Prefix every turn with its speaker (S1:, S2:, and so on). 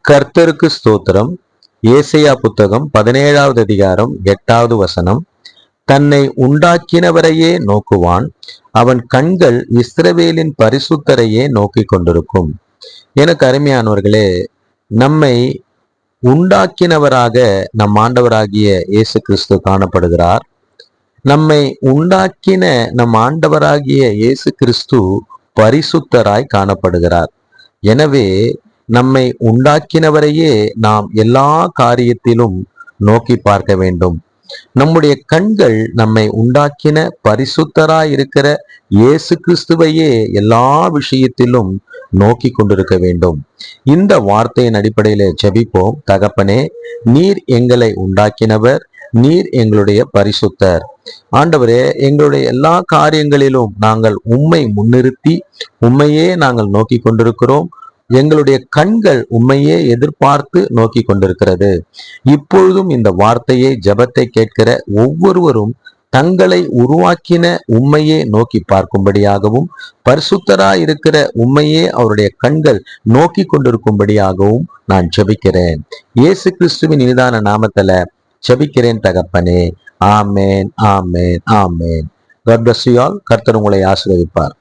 S1: கர்த்தருக்கு ஸ்தோத்திரம். ஏசையா புத்தகம் 17வது அதிகாரம் 8வது வசனம். தன்னை உண்டாக்கினவரையே நோக்குவான், அவன் கண்கள் இஸ்ரவேலின் பரிசுத்தரையே நோக்கிக் கொண்டிருக்கும். எனக்கு அருமையானவர்களே, நம்மை உண்டாக்கினவராக நம் ஆண்டவராகிய இயேசு கிறிஸ்து காணப்படுகிறார். நம்மை உண்டாக்கின நம் ஆண்டவராகிய இயேசு கிறிஸ்து பரிசுத்தராய் காணப்படுகிறார். எனவே நம்மை உண்டாக்கினவரையே நாம் எல்லா காரியத்திலும் நோக்கி பார்க்க வேண்டும். நம்முடைய கண்கள் நம்மை உண்டாக்கின பரிசுத்தராய் இருக்கிற இயேசு கிறிஸ்துவையே எல்லா விஷயத்திலும் நோக்கி கொண்டிருக்க வேண்டும். இந்த வார்த்தையின் அடிப்படையில ஜெபிப்போம். தகப்பனே, நீர் எங்களை உண்டாக்கினவர், நீர் எங்களுடைய பரிசுத்தர். ஆண்டவரே, எங்களுடைய எல்லா காரியங்களிலும் நாங்கள் உம்மை முன்னிறுத்தி உம்மையே நாங்கள் நோக்கி கொண்டிருக்கிறோம். எங்களுடைய கண்கள் உம்மையே எதிர்பார்த்து நோக்கி கொண்டிருக்கிறது. இப்பொழுதும் இந்த வார்த்தையை, ஜெபத்தை கேட்கிற ஒவ்வொருவரும் தங்களை உருவாக்கின உம்மையே நோக்கி பார்க்கும்படியாகவும், பரிசுத்தராய் இருக்கிற உம்மையே அவருடைய கண்கள் நோக்கி கொண்டிருக்கும்படியாகவும் நான் ஜெபிக்கிறேன். இயேசு கிறிஸ்துவின் இனிதான நாமத்துல ஜெபிக்கிறேன் தகப்பனே. ஆமேன், ஆமேன், ஆமேன். God bless you all. கர்த்தர் உங்களை ஆசீர்வதிப்பார்.